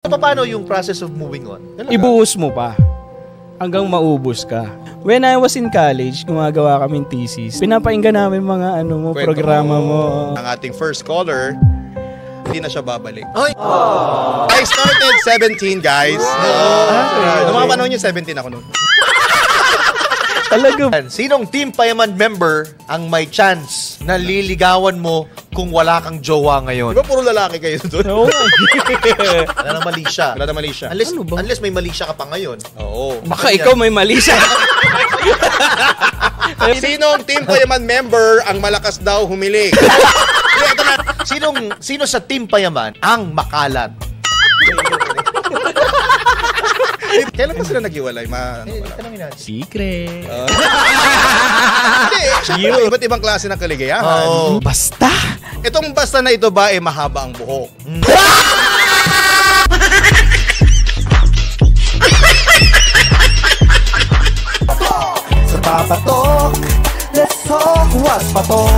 Paano yung process of moving on? Ibuhos mo pa hanggang maubos ka. When I was in college, gumagawa kaming thesis. Pinapainggan namin mga programa mo. Ang ating first caller, hindi na siya babalik. Oy! I started 17, guys. Noong mga panahon yung 17 ako noon. Talaga. Sinong Team Payaman member ang may chance na liligawan mo kung wala kang jowa ngayon? Di ba puro lalaki kayo doon? Oo. Wala na mali siya. Wala na mali siya. Unless may mali siya ka pa ngayon. Oo. Baka ikaw may mali siya. Sinong Team Payaman member ang malakas daw humiling? Sino sa Team Payaman ang makalat? Kailan pa sila naghiwalay? Secret. Hindi, syempre, iba't ibang klase ng kaligayahan. Basta. Itong basta na ito ba, mahaba ang buhok? Sa papatok, let's talk, what's patok?